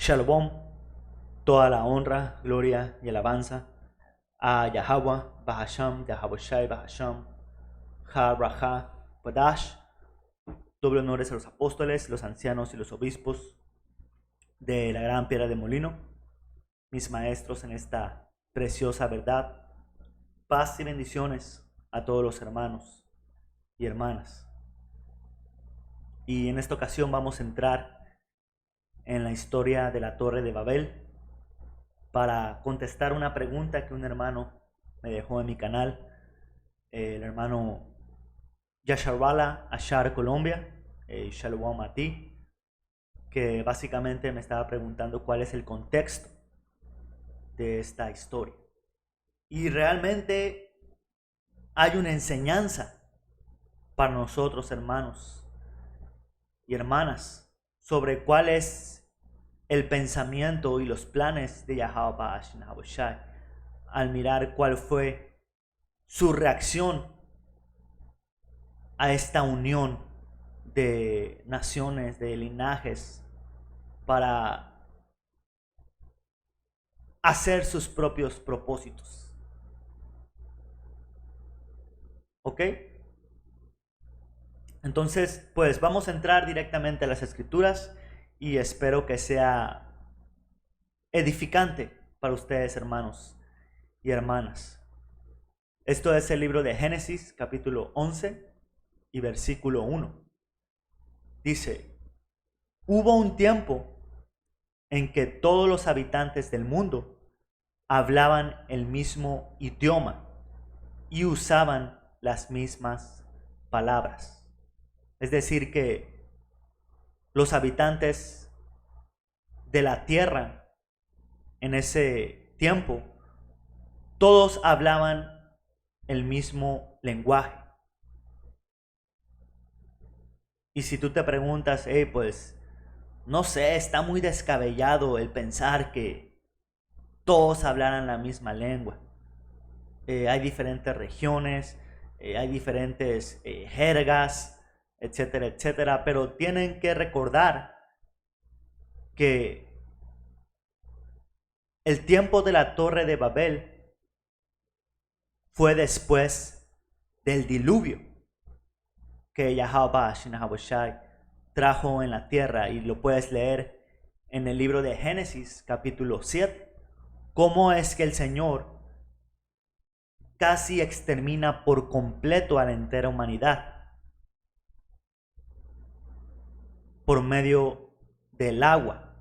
Shalom, toda la honra, gloria y alabanza a Yahweh, Bahasham, Yahaboshai, Bahasham, Ha, Raha, Badash. Doble honores a los apóstoles, los ancianos y los obispos de la gran piedra de molino, mis maestros en esta preciosa verdad. Paz y bendiciones a todos los hermanos y hermanas. Y en esta ocasión vamos a entrar en la historia de la Torre de Babel para contestar una pregunta que un hermano me dejó en mi canal, el hermano Yasharwala Ashar Colombia, Shalom a ti, que básicamente me estaba preguntando cuál es el contexto de esta historia. Y realmente hay una enseñanza para nosotros, hermanos y hermanas, sobre cuál es el pensamiento y los planes de Yahweh al mirar cuál fue su reacción a esta unión de naciones, de linajes, para hacer sus propios propósitos. ¿Ok? Entonces, pues vamos a entrar directamente a las escrituras y espero que sea edificante para ustedes, hermanos y hermanas. Esto es el libro de Génesis, capítulo 11 y versículo 1. Dice: hubo un tiempo en que todos los habitantes del mundo hablaban el mismo idioma y usaban las mismas palabras. Es decir, que los habitantes de la tierra en ese tiempo, todos hablaban el mismo lenguaje. Y si tú te preguntas, pues, no sé, está muy descabellado el pensar que todos hablaran la misma lengua. Hay diferentes regiones, hay diferentes jergas, etcétera, etcétera, pero tienen que recordar que el tiempo de la Torre de Babel fue después del diluvio que Yahweh trajo en la tierra, y lo puedes leer en el libro de Génesis capítulo 7, cómo es que el Señor casi extermina por completo a la entera humanidad por medio del agua.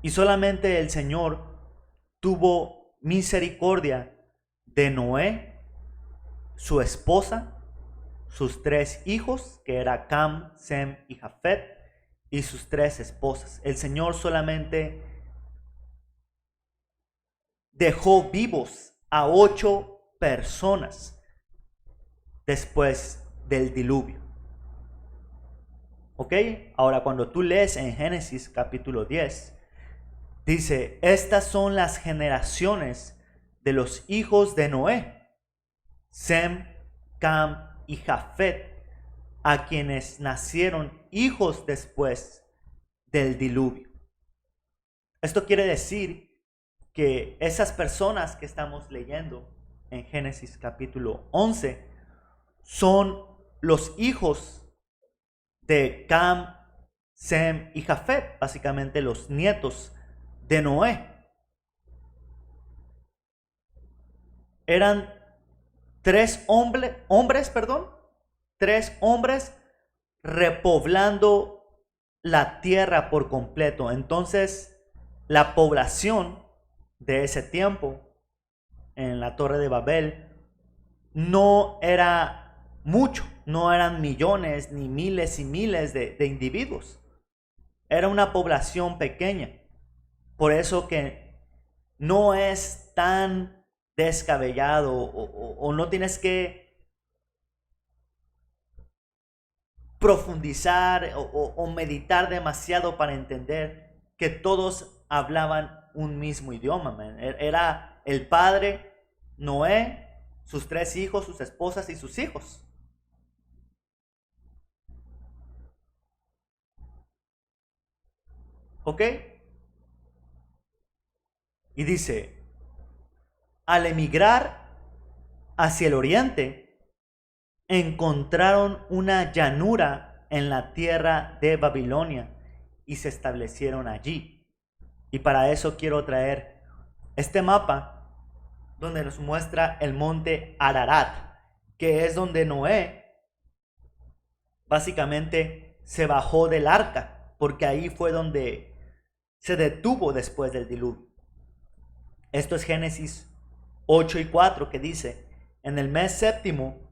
Y solamente el Señor tuvo misericordia de Noé, su esposa, sus 3 hijos, que era Cam, Sem y Jafet, y sus 3 esposas. El Señor solamente dejó vivos a 8 personas después del diluvio. ¿Ok? Ahora, cuando tú lees en Génesis capítulo 10, dice: estas son las generaciones de los hijos de Noé, Sem, Cam y Jafet, a quienes nacieron hijos después del diluvio. Esto quiere decir que esas personas que estamos leyendo en Génesis capítulo 11 son los hijos de Cam, Sem y Jafet, básicamente los nietos de Noé. Eran 3 hombres repoblando la tierra por completo. Entonces, la población de ese tiempo en la Torre de Babel no era mucho, no eran millones ni miles y miles de individuos. Era una población pequeña. Por eso que no es tan descabellado o no tienes que profundizar o meditar demasiado para entender que todos hablaban un mismo idioma. Era el padre, Noé, sus 3 hijos, sus esposas y sus hijos. ¿Ok? Y dice, al emigrar hacia el oriente, encontraron una llanura en la tierra de Babilonia y se establecieron allí. Y para eso quiero traer este mapa donde nos muestra el monte Ararat, que es donde Noé básicamente se bajó del arca, porque ahí fue donde se detuvo después del diluvio. Esto es Génesis 8:4, que dice, en el mes séptimo,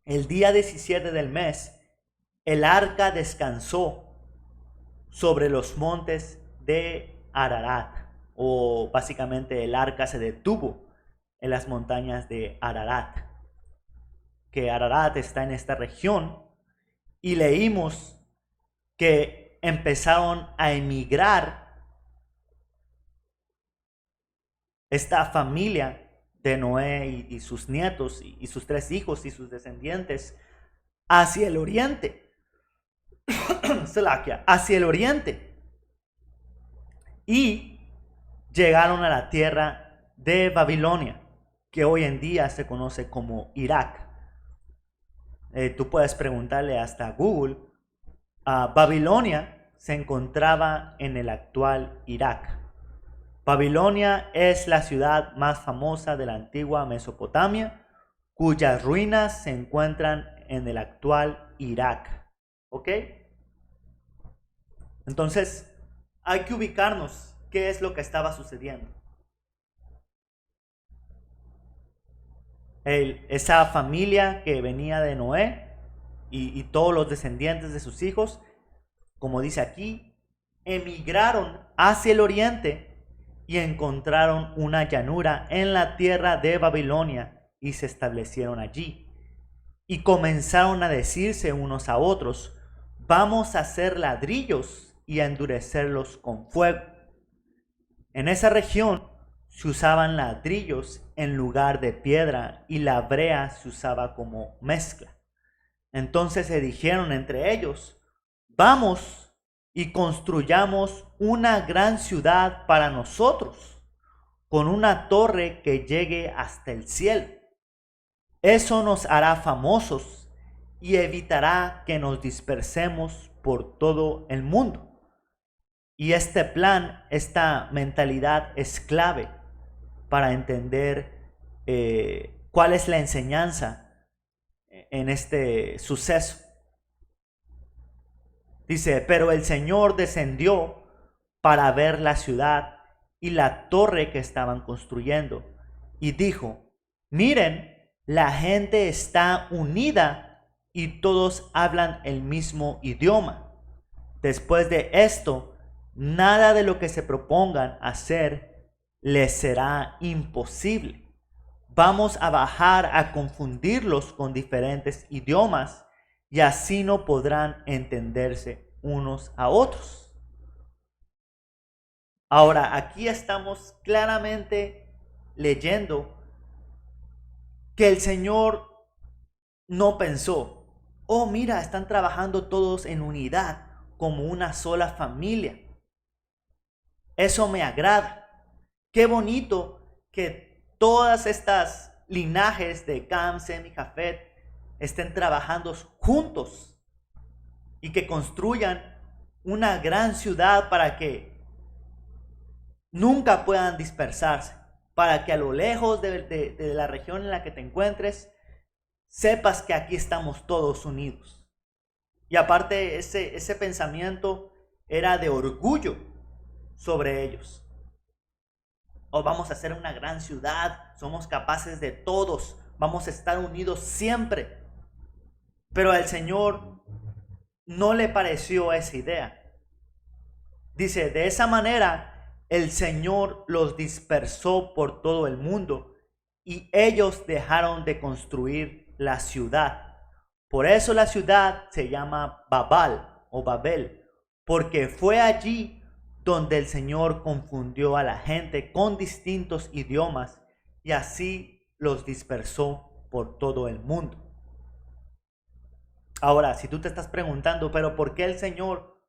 el día 17 del mes, el arca descansó sobre los montes de Ararat, o básicamente el arca se detuvo en las montañas de Ararat, que Ararat está en esta región, y leímos que empezaron a emigrar esta familia de Noé y sus nietos y sus 3 hijos y sus descendientes hacia el oriente. Hacia el oriente. Y llegaron a la tierra de Babilonia, que hoy en día se conoce como Irak. Tú puedes preguntarle hasta a Google. Babilonia se encontraba en el actual Irak. Babilonia es la ciudad más famosa de la antigua Mesopotamia, cuyas ruinas se encuentran en el actual Irak. ¿Ok? Entonces, hay que ubicarnos qué es lo que estaba sucediendo. Esa familia que venía de Noé y todos los descendientes de sus hijos, como dice aquí, emigraron hacia el oriente y encontraron una llanura en la tierra de Babilonia y se establecieron allí. Y comenzaron a decirse unos a otros, vamos a hacer ladrillos y a endurecerlos con fuego. En esa región se usaban ladrillos en lugar de piedra y la brea se usaba como mezcla. Entonces se dijeron entre ellos, vamos y construyamos una gran ciudad para nosotros, con una torre que llegue hasta el cielo. Eso nos hará famosos y evitará que nos dispersemos por todo el mundo. Y este plan, esta mentalidad es clave para entender cuál es la enseñanza en este suceso. Dice, pero el Señor descendió para ver la ciudad y la torre que estaban construyendo. Y dijo, miren, la gente está unida y todos hablan el mismo idioma. Después de esto, nada de lo que se propongan hacer les será imposible. Vamos a bajar a confundirlos con diferentes idiomas y así no podrán entenderse unos a otros. Ahora, aquí estamos claramente leyendo que el Señor no pensó, oh mira, están trabajando todos en unidad como una sola familia. Eso me agrada. Qué bonito que todas estas linajes de Cam, Sem y Jafet estén trabajando juntos y que construyan una gran ciudad para que nunca puedan dispersarse, para que a lo lejos de la región en la que te encuentres, sepas que aquí estamos todos unidos. Y aparte ese pensamiento era de orgullo sobre ellos. Oh, vamos a hacer una gran ciudad, somos capaces de todos, vamos a estar unidos siempre. Pero al Señor no le pareció esa idea. Dice, de esa manera el Señor los dispersó por todo el mundo y ellos dejaron de construir la ciudad. Por eso la ciudad se llama Babal o Babel, porque fue allí donde el Señor confundió a la gente con distintos idiomas y así los dispersó por todo el mundo. Ahora, si tú te estás preguntando, pero ¿por qué el Señor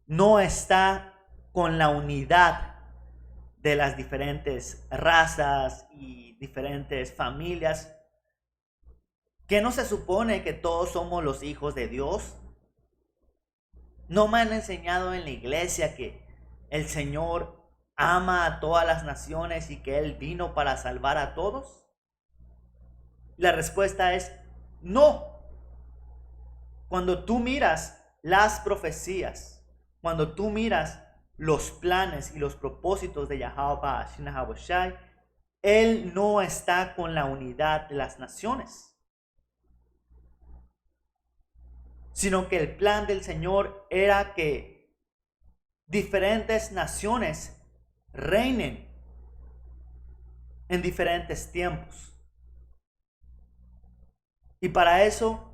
no está con la unidad de las diferentes razas y diferentes familias. ¿Qué no se supone que todos somos los hijos de Dios? ¿No me han enseñado en la iglesia que el Señor ama a todas las naciones y que Él vino para salvar a todos? La respuesta es no. Cuando tú miras las profecías, cuando tú miras los planes y los propósitos de Yahweh Shai, Él no está con la unidad de las naciones, sino que el plan del Señor era que diferentes naciones reinen en diferentes tiempos. Y para eso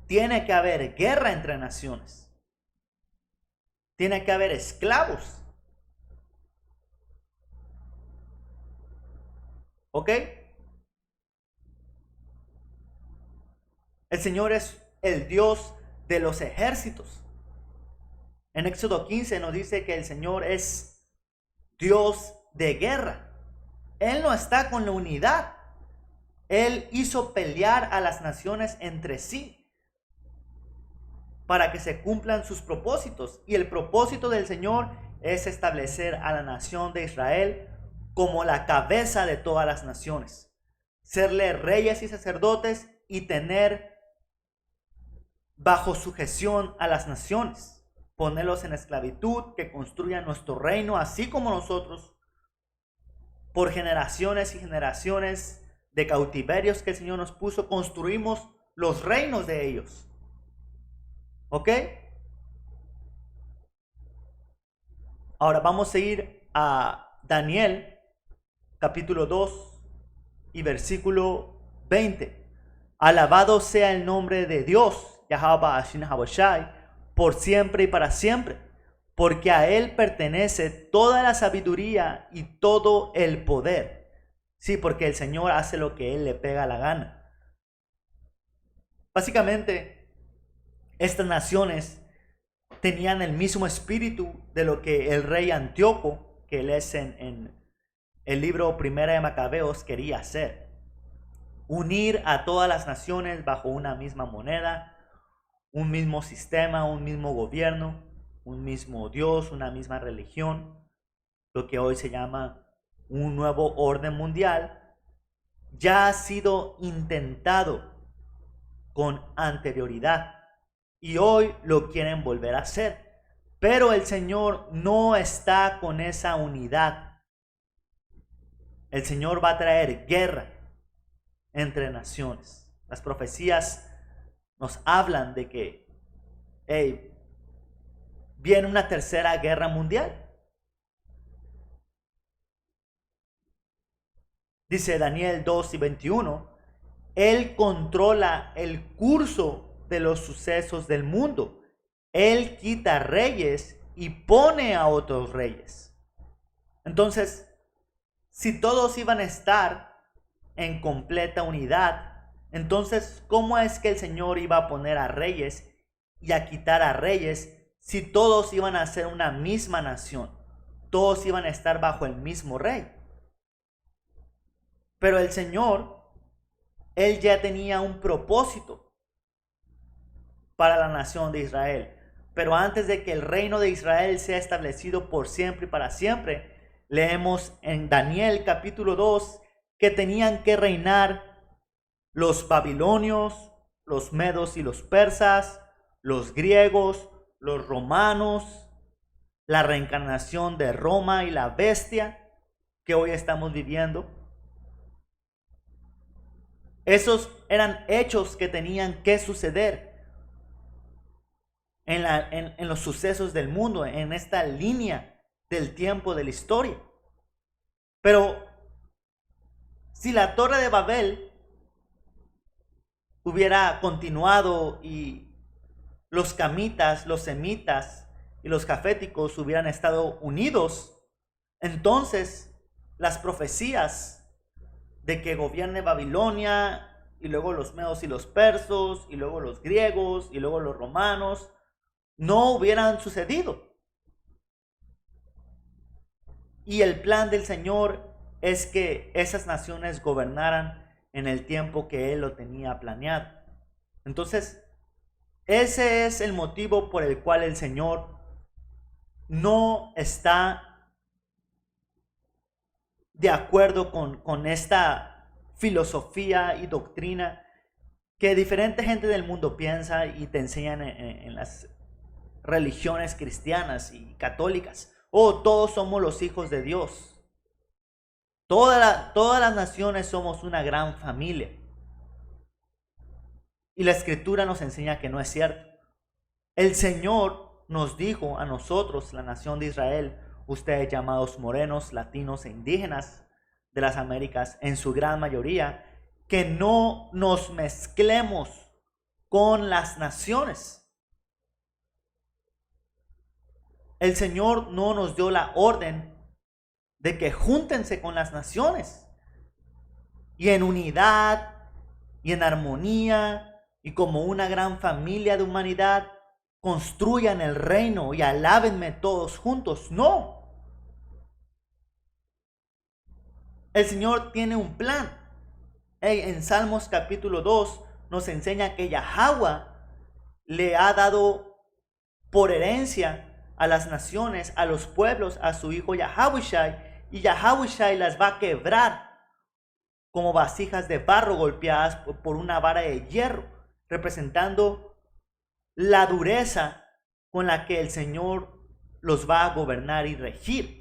tiene que haber guerra entre naciones. Tiene que haber esclavos. ¿Ok? El Señor es el Dios de los ejércitos. En Éxodo 15 nos dice que el Señor es Dios de guerra. Él no está con la unidad. Él hizo pelear a las naciones entre sí para que se cumplan sus propósitos. Y el propósito del Señor es establecer a la nación de Israel como la cabeza de todas las naciones. Serle reyes y sacerdotes y tener bajo sujeción a las naciones. Ponerlos en esclavitud, que construyan nuestro reino, así como nosotros, por generaciones y generaciones de cautiverios que el Señor nos puso, construimos los reinos de ellos. ¿Ok? Ahora vamos a ir a Daniel, capítulo 2 y versículo 20. Alabado sea el nombre de Dios, Yahweh, por siempre y para siempre, porque a Él pertenece toda la sabiduría y todo el poder. Sí, porque el Señor hace lo que Él le pega la gana. Básicamente, estas naciones tenían el mismo espíritu de lo que el rey Antíoco, que él es en el libro Primera de Macabeos, quería hacer. Unir a todas las naciones bajo una misma moneda, un mismo sistema, un mismo gobierno, un mismo Dios, una misma religión, lo que hoy se llama un nuevo orden mundial, ya ha sido intentado con anterioridad. Y hoy lo quieren volver a hacer. Pero el Señor no está con esa unidad. El Señor va a traer guerra entre naciones. Las profecías nos hablan de que viene una tercera guerra mundial. Dice Daniel 2 y 21. Él controla el curso de los sucesos del mundo. Él quita reyes y pone a otros reyes. Entonces, si todos iban a estar en completa unidad, entonces, ¿cómo es que el Señor iba a poner a reyes y a quitar a reyes si todos iban a ser una misma nación? Todos iban a estar bajo el mismo rey. Pero el Señor, Él ya tenía un propósito para la nación de Israel. Pero antes de que el reino de Israel sea establecido por siempre y para siempre, leemos en Daniel capítulo 2 que tenían que reinar los babilonios, los medos y los persas, los griegos, los romanos, la reencarnación de Roma y la bestia que hoy estamos viviendo. Esos eran hechos que tenían que suceder en los sucesos del mundo, en esta línea del tiempo de la historia. Pero si la Torre de Babel hubiera continuado y los camitas, los semitas y los caféticos hubieran estado unidos, entonces las profecías de que gobierne Babilonia y luego los medos y los persos y luego los griegos y luego los romanos no hubieran sucedido. Y el plan del Señor es que esas naciones gobernaran en el tiempo que Él lo tenía planeado. Entonces, ese es el motivo por el cual el Señor no está de acuerdo con esta filosofía y doctrina que diferente gente del mundo piensa y te enseñan en las religiones cristianas y católicas. Oh, todos somos los hijos de Dios. Todas las naciones somos una gran familia. Y la Escritura nos enseña que no es cierto. El Señor nos dijo a nosotros, la nación de Israel, ustedes llamados morenos, latinos e indígenas de las Américas, en su gran mayoría, que no nos mezclemos con las naciones. El Señor no nos dio la orden de que júntense con las naciones y en unidad y en armonía y como una gran familia de humanidad construyan el reino y alábenme todos juntos. No. El Señor tiene un plan. En Salmos capítulo 2 nos enseña que Yahweh le ha dado por herencia a las naciones, a los pueblos, a su hijo Yahawashi, y Yahawashi las va a quebrar como vasijas de barro golpeadas por una vara de hierro, representando la dureza con la que el Señor los va a gobernar y regir.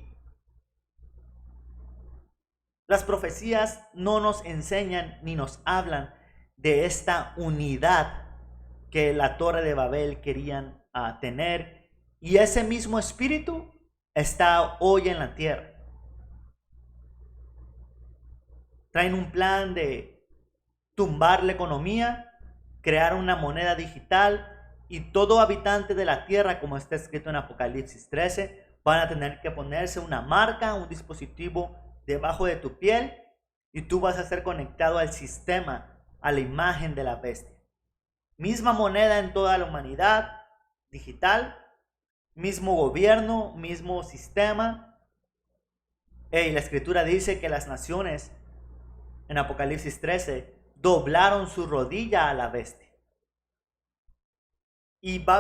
Las profecías no nos enseñan ni nos hablan de esta unidad que la Torre de Babel querían tener, y ese mismo espíritu está hoy en la tierra. Traen un plan de tumbar la economía, crear una moneda digital, y todo habitante de la tierra, como está escrito en Apocalipsis 13, van a tener que ponerse una marca, un dispositivo debajo de tu piel, y tú vas a ser conectado al sistema, a la imagen de la bestia. Misma moneda en toda la humanidad, digital, mismo gobierno, mismo sistema. La Escritura dice que las naciones, en Apocalipsis 13, doblaron su rodilla a la bestia. Y va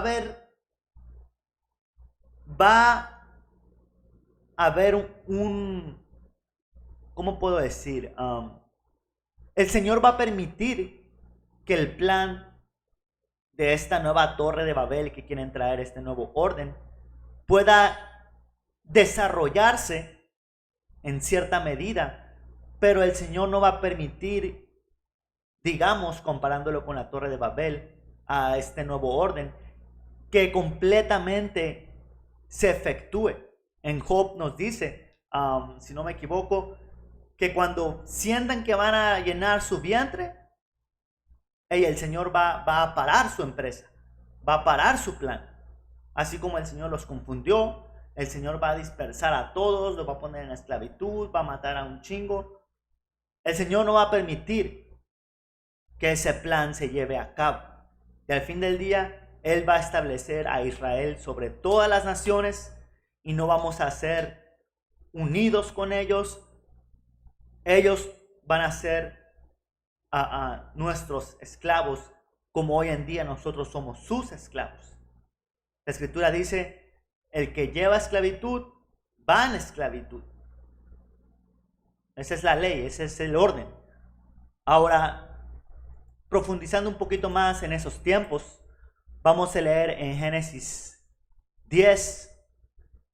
a haber ¿cómo puedo decir? El Señor va a permitir que el plan de esta nueva torre de Babel que quieren traer, este nuevo orden, pueda desarrollarse en cierta medida, pero el Señor no va a permitir, digamos, comparándolo con la torre de Babel, a este nuevo orden, que completamente se efectúe. En Job nos dice, si no me equivoco, que cuando sientan que van a llenar su vientre, el Señor va a parar su empresa, va a parar su plan. Así como el Señor los confundió, el Señor va a dispersar a todos, los va a poner en esclavitud, va a matar a un chingo. El Señor no va a permitir que ese plan se lleve a cabo. Y al fin del día, Él va a establecer a Israel sobre todas las naciones y no vamos a ser unidos con ellos. Ellos van a ser a nuestros esclavos, como hoy en día nosotros somos sus esclavos. La Escritura dice, el que lleva esclavitud, va en esclavitud. Esa es la ley, ese es el orden. Ahora, profundizando un poquito más en esos tiempos, vamos a leer en Génesis 10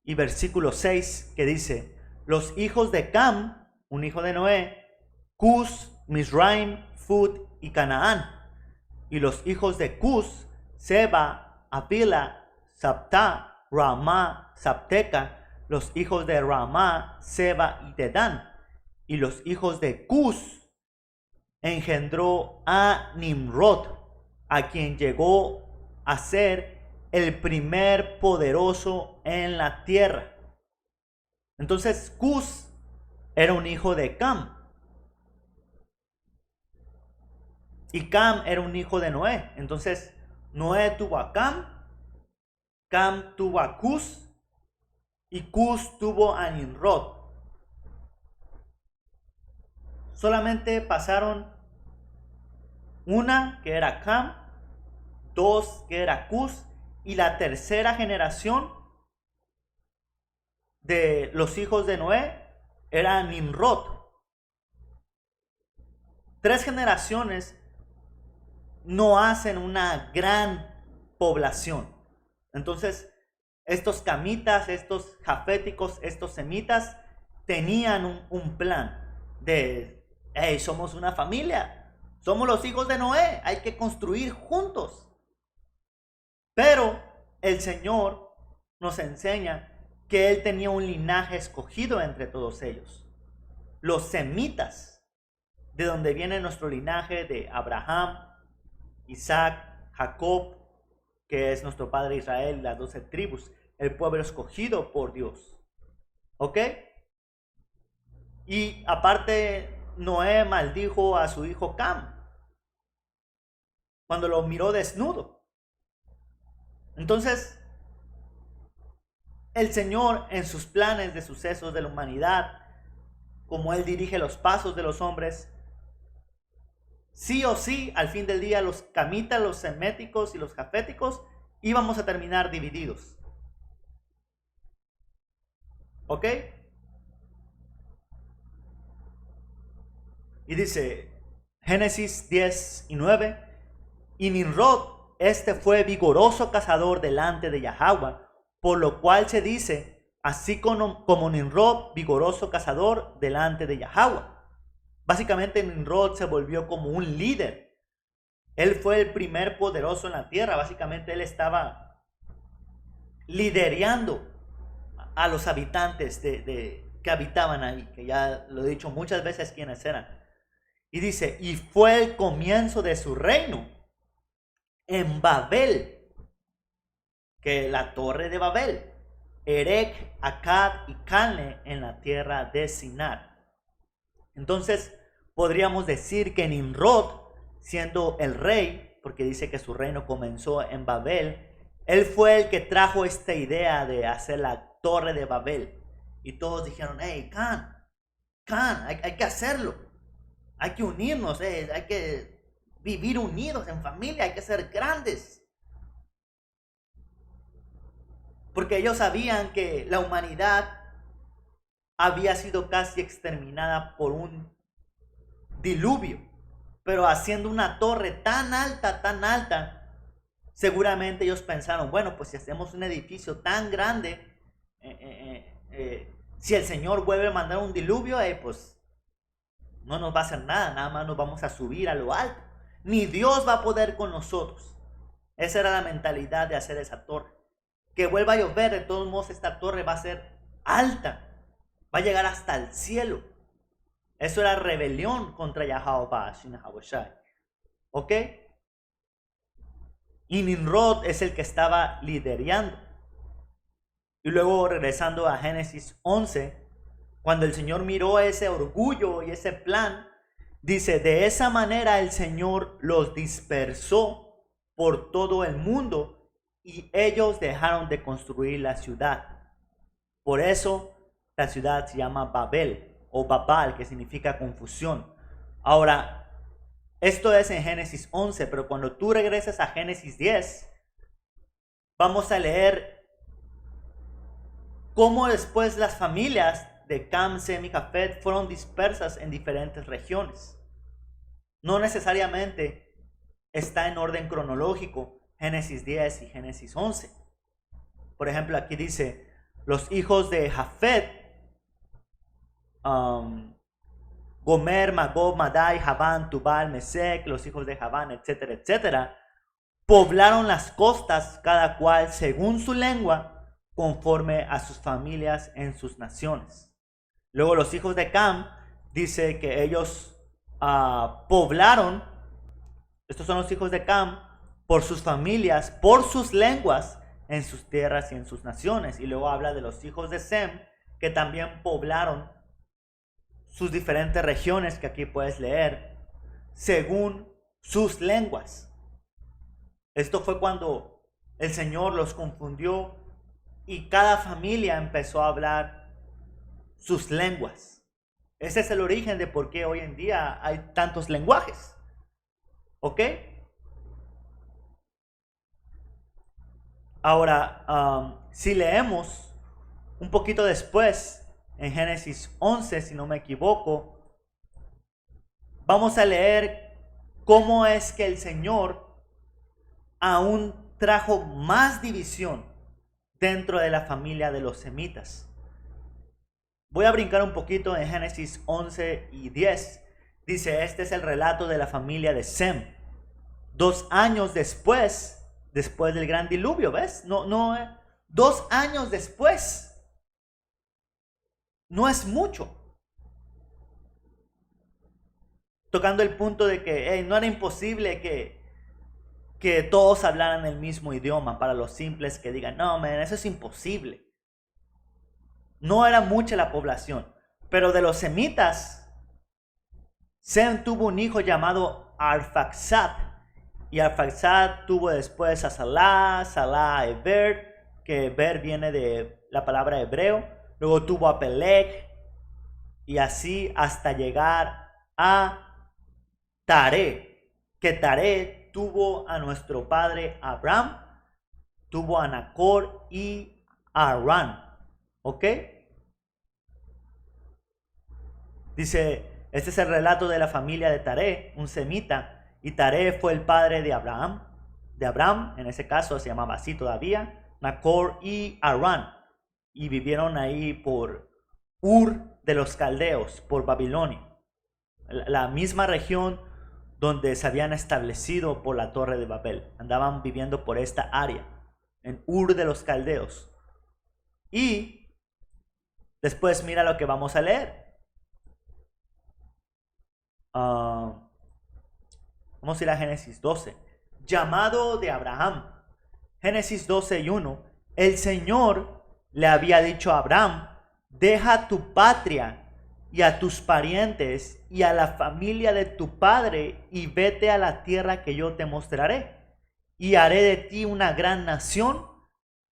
y versículo 6, que dice, los hijos de Cam, un hijo de Noé, Cus, Mizraim, Fut y Canaán. Y los hijos de Cus, Seba, Avila, Sabta, Ramá, Sabteca. Los hijos de Ramá, Seba y Dedán. Y los hijos de Cus engendró a Nimrod, a quien llegó a ser el primer poderoso en la tierra. Entonces Cus era un hijo de Cam. Y Cam era un hijo de Noé. Entonces Noé tuvo a Cam Cam tuvo a Cus y Cus tuvo a Nimrod. Solamente pasaron una, que era Cam, dos, que era Cus, y la tercera generación de los hijos de Noé era Nimrod. 3 generaciones no hacen una gran población. Entonces, estos camitas, estos jaféticos, estos semitas tenían un plan de, hey, somos una familia, somos los hijos de Noé, hay que construir juntos. Pero el Señor nos enseña que Él tenía un linaje escogido entre todos ellos. Los semitas, de donde viene nuestro linaje de Abraham, Isaac, Jacob, que es nuestro padre Israel, las 12 tribus, el pueblo escogido por Dios. ¿Ok? Y aparte, Noé maldijo a su hijo Cam cuando lo miró desnudo. Entonces, el Señor, en sus planes de sucesos de la humanidad, como Él dirige los pasos de los hombres, sí o sí, al fin del día, los camitas, los seméticos y los jaféticos íbamos a terminar divididos. ¿Ok? Y dice, Génesis 10 y 9, y Nimrod, este fue vigoroso cazador delante de Yahweh, por lo cual se dice, así como Nimrod, vigoroso cazador delante de Yahweh. Básicamente Nimrod se volvió como un líder. Él fue el primer poderoso en la tierra. Básicamente él estaba liderando a los habitantes que habitaban ahí, que ya lo he dicho muchas veces quiénes eran. Y dice, y fue el comienzo de su reino en Babel, que la torre de Babel, Erech, Akkad y Calne en la tierra de Sinar. Entonces podríamos decir que Nimrod, siendo el rey, porque dice que su reino comenzó en Babel, él fue el que trajo esta idea de hacer la torre de Babel. Y todos dijeron, hey, hay que hacerlo. Hay que unirnos, hay que vivir unidos en familia, hay que ser grandes. Porque ellos sabían que la humanidad había sido casi exterminada por un diluvio. Pero haciendo una torre tan alta, seguramente ellos pensaron, bueno, pues si hacemos un edificio tan grande, si el Señor vuelve a mandar un diluvio, pues no nos va a hacer nada, nada más nos vamos a subir a lo alto. Ni Dios va a poder con nosotros. Esa era la mentalidad de hacer esa torre. Que vuelva a llover, de todos modos esta torre va a ser alta. Va a llegar hasta el cielo. Eso era rebelión contra Yahweh. ¿Ok? Y Nimrod es el que estaba liderando. Y luego regresando a Génesis 11, cuando el Señor miró ese orgullo y ese plan, dice, de esa manera el Señor los dispersó por todo el mundo y ellos dejaron de construir la ciudad. Por eso la ciudad se llama Babel o Babal, que significa confusión. Ahora, esto es en Génesis 11, pero cuando tú regresas a Génesis 10, vamos a leer cómo después las familias de Cam, Sem y Jafet fueron dispersas en diferentes regiones. No necesariamente está en orden cronológico Génesis 10 y Génesis 11. Por ejemplo, aquí dice, los hijos de Jafet, Gomer, Magog, Madai, Javán, Tubal, Mesec, los hijos de Javán, etcétera, etcétera, poblaron las costas, cada cual según su lengua, conforme a sus familias en sus naciones. Luego los hijos de Cam, dice que ellos poblaron, estos son los hijos de Cam, por sus familias, por sus lenguas, en sus tierras y en sus naciones. Y luego habla de los hijos de Sem, que también poblaron sus diferentes regiones, que aquí puedes leer, según sus lenguas. Esto fue cuando el Señor los confundió y cada familia empezó a hablar sus lenguas. Ese es el origen de por qué hoy en día hay tantos lenguajes. ¿Ok? Ahora, si leemos un poquito después, en Génesis 11, si no me equivoco, vamos a leer cómo es que el Señor aún trajo más división dentro de la familia de los semitas. Voy a brincar un poquito en Génesis 11 y 10. Dice, este es el relato de la familia de Sem. 2 años después del gran diluvio, ¿ves? 2 años después. No es mucho. Tocando el punto de que no era imposible que todos hablaran el mismo idioma, para los simples que digan, no, man, eso es imposible. No era mucha la población. Pero de los semitas, Sem tuvo un hijo llamado Arfaxad. Y Arfaxad tuvo después a Salah, Salah a Eber, que Eber viene de la palabra hebreo. Luego tuvo a Peleg. Y así hasta llegar a Taré. Que Taré tuvo a nuestro padre Abraham, tuvo a Nacor y a Arán. ¿Ok? Dice, este es el relato de la familia de Taré, un semita. Y Taré fue el padre de Abraham. De Abraham, en ese caso se llamaba así todavía, Nacor y Arán. Y vivieron ahí por Ur de los Caldeos, por Babilonia. La misma región donde se habían establecido por la Torre de Babel. Andaban viviendo por esta área, en Ur de los Caldeos. Y después mira lo que vamos a leer. Vamos a ir a Génesis 12. Llamado de Abraham. Génesis 12 y 1. El Señor le había dicho a Abraham, deja tu patria y a tus parientes y a la familia de tu padre y vete a la tierra que yo te mostraré. Y haré de ti una gran nación,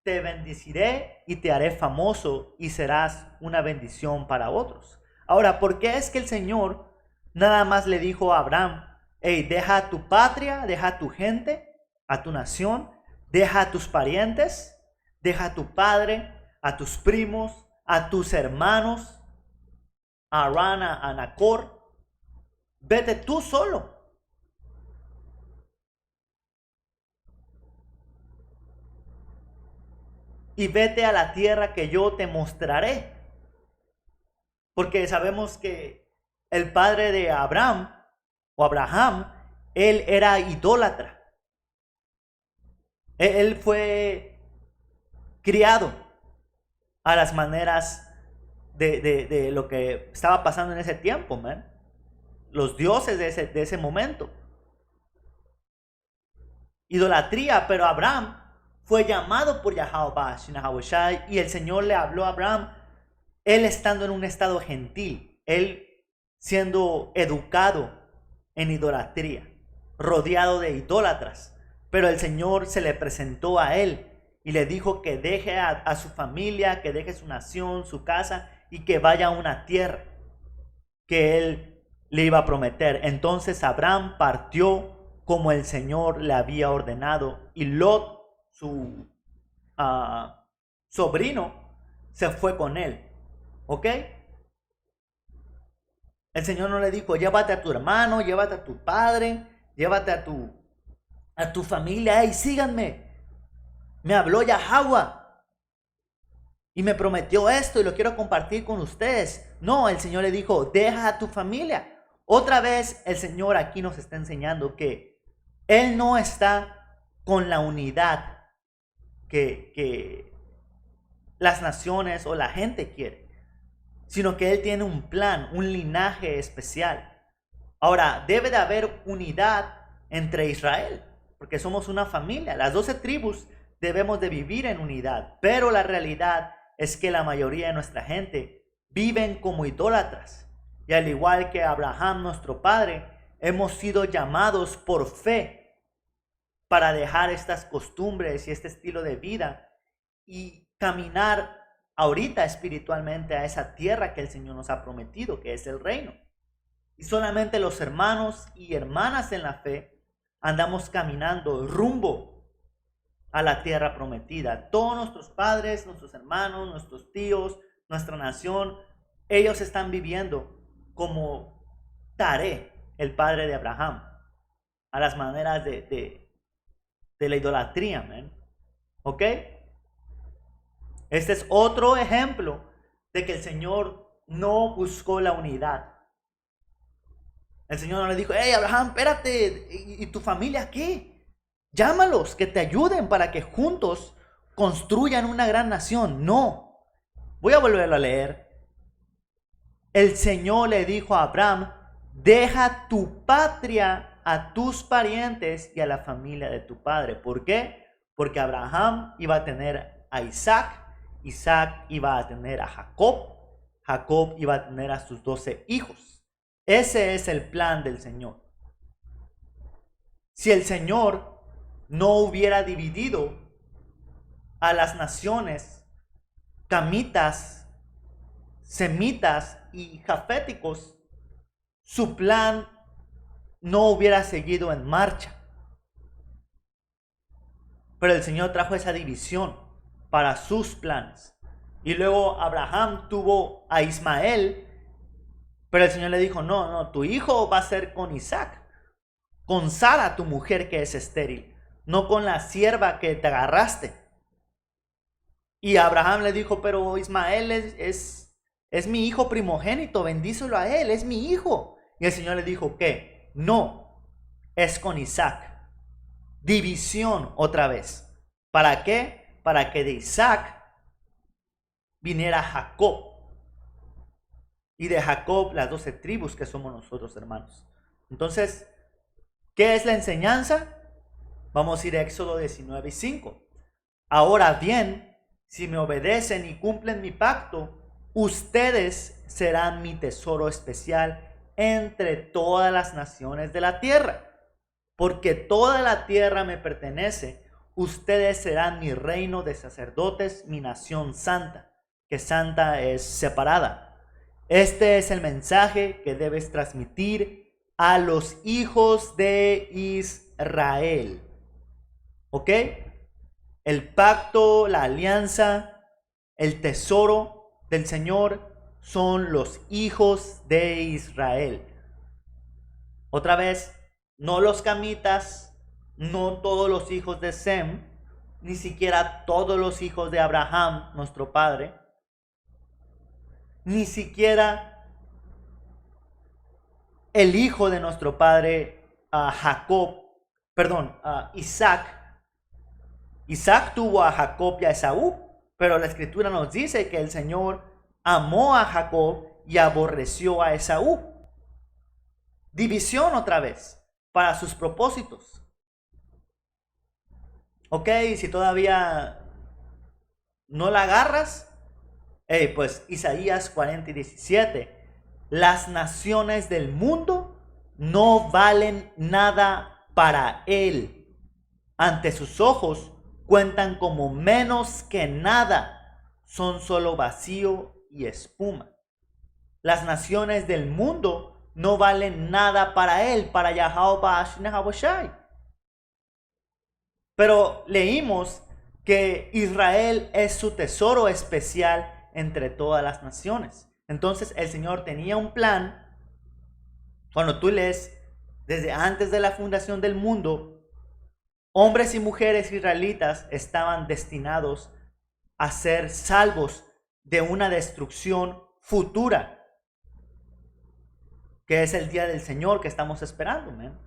te bendeciré y te haré famoso y serás una bendición para otros. Ahora, ¿por qué es que el Señor nada más le dijo a Abraham, hey, deja a tu patria, deja a tu gente, a tu nación, deja a tus parientes, deja a tu padre, a tus primos, a tus hermanos, a Arán, a Nacor, vete tú solo. Y vete a la tierra que yo te mostraré. Porque sabemos que el padre de Abraham, o Abraham, él era idólatra. Él fue criado a las maneras de lo que estaba pasando en ese tiempo, man. Los dioses de ese momento. Idolatría, pero Abraham fue llamado por Yahweh y el Señor le habló a Abraham, él estando en un estado gentil, él siendo educado en idolatría, rodeado de idólatras. Pero el Señor se le presentó a él y le dijo que deje a su familia, que deje su nación, su casa y que vaya a una tierra que él le iba a prometer. Entonces Abraham partió como el Señor le había ordenado y Lot, su sobrino, se fue con él. ¿Ok? El Señor no le dijo, llévate a tu hermano, llévate a tu padre, llévate a tu familia. Hey, síganme. Me habló Yahweh y me prometió esto y lo quiero compartir con ustedes. No, el Señor le dijo, deja a tu familia. Otra vez el Señor aquí nos está enseñando que Él no está con la unidad que las naciones o la gente quiere, sino que Él tiene un plan, un linaje especial. Ahora, debe de haber unidad entre Israel, porque somos una familia. Las 12 tribus debemos de vivir en unidad, pero la realidad es que la mayoría de nuestra gente viven como idólatras. Y al igual que Abraham, nuestro padre, hemos sido llamados por fe para dejar estas costumbres y este estilo de vida y caminar ahorita espiritualmente a esa tierra que el Señor nos ha prometido, que es el reino. Y solamente los hermanos y hermanas en la fe andamos caminando rumbo a la tierra prometida. Todos nuestros padres, nuestros hermanos, nuestros tíos, nuestra nación, ellos están viviendo como Taré, el padre de Abraham, a las maneras de la idolatría, man. ¿Ok? Este es otro ejemplo de que el Señor no buscó la unidad. El Señor no le dijo, hey Abraham, espérate, ¿y tu familia qué? Llámalos, que te ayuden para que juntos construyan una gran nación. No, voy a volverlo a leer. El Señor le dijo a Abraham, deja tu patria, a tus parientes y a la familia de tu padre. ¿Por qué? Porque Abraham iba a tener a Isaac, Isaac iba a tener a Jacob, Jacob iba a tener a sus 12 hijos. Ese es el plan del Señor. Si el Señor no hubiera dividido a las naciones camitas, semitas y jaféticos, su plan no hubiera seguido en marcha. Pero el Señor trajo esa división para sus planes. Y luego Abraham tuvo a Ismael, pero el Señor le dijo, no, tu hijo va a ser con Isaac, con Sara, tu mujer que es estéril, no con la sierva que te agarraste. Y Abraham le dijo, pero Ismael es mi hijo primogénito, bendícelo a él, es mi hijo. Y el Señor le dijo, ¿qué? No, es con Isaac. División otra vez. ¿Para qué? Para que de Isaac viniera Jacob. Y de Jacob las 12 tribus que somos nosotros, hermanos. Entonces, ¿qué es la enseñanza? Vamos a ir a Éxodo 19:5. Ahora bien, si me obedecen y cumplen mi pacto, ustedes serán mi tesoro especial entre todas las naciones de la tierra. Porque toda la tierra me pertenece, ustedes serán mi reino de sacerdotes, mi nación santa, que santa es separada. Este es el mensaje que debes transmitir a los hijos de Israel. ¿Ok? El pacto, la alianza, el tesoro del Señor son los hijos de Israel. Otra vez, no los camitas, no todos los hijos de Sem, ni siquiera todos los hijos de Abraham, nuestro padre, ni siquiera el hijo de nuestro padre Isaac. Isaac tuvo a Jacob y a Esaú, pero la escritura nos dice que el Señor amó a Jacob y aborreció a Esaú. División otra vez para sus propósitos. Ok, si todavía no la agarras, pues Isaías 40:17. Las naciones del mundo no valen nada para él. Ante sus ojos cuentan como menos que nada. Son solo vacío y espuma. Las naciones del mundo no valen nada para él, para Yahweh Shai. Pero leímos que Israel es su tesoro especial entre todas las naciones. Entonces el Señor tenía un plan. Cuando tú lees desde antes de la fundación del mundo, hombres y mujeres israelitas estaban destinados a ser salvos de una destrucción futura, que es el día del Señor que estamos esperando, man.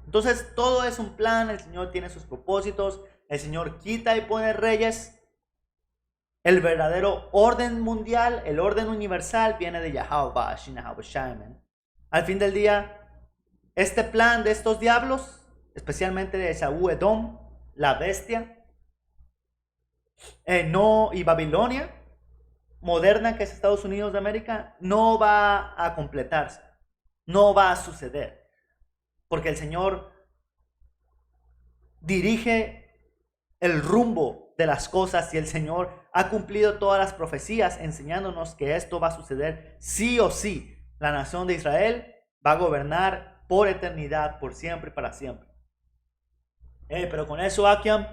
Entonces todo es un plan, el Señor tiene sus propósitos, el Señor quita y pone reyes. El verdadero orden mundial, el orden universal viene de Yahweh Shai. Al fin del día, este plan de estos diablos, especialmente de Esaú Edom, la bestia, y Babilonia moderna, que es Estados Unidos de América, no va a completarse, no va a suceder, porque el Señor dirige el rumbo de las cosas y el Señor ha cumplido todas las profecías enseñándonos que esto va a suceder sí o sí. La nación de Israel va a gobernar por eternidad, por siempre y para siempre. Pero con eso, Akiam,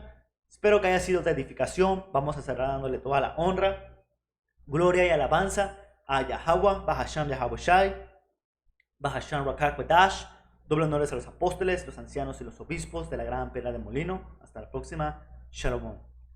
espero que haya sido de edificación. Vamos a cerrar dándole toda la honra, gloria y alabanza a Yahweh, Bahasham Yahabushai, Bahasham Rakak Wedash. Doble honores a los apóstoles, los ancianos y los obispos de la gran piedra de molino. Hasta la próxima. Shalom.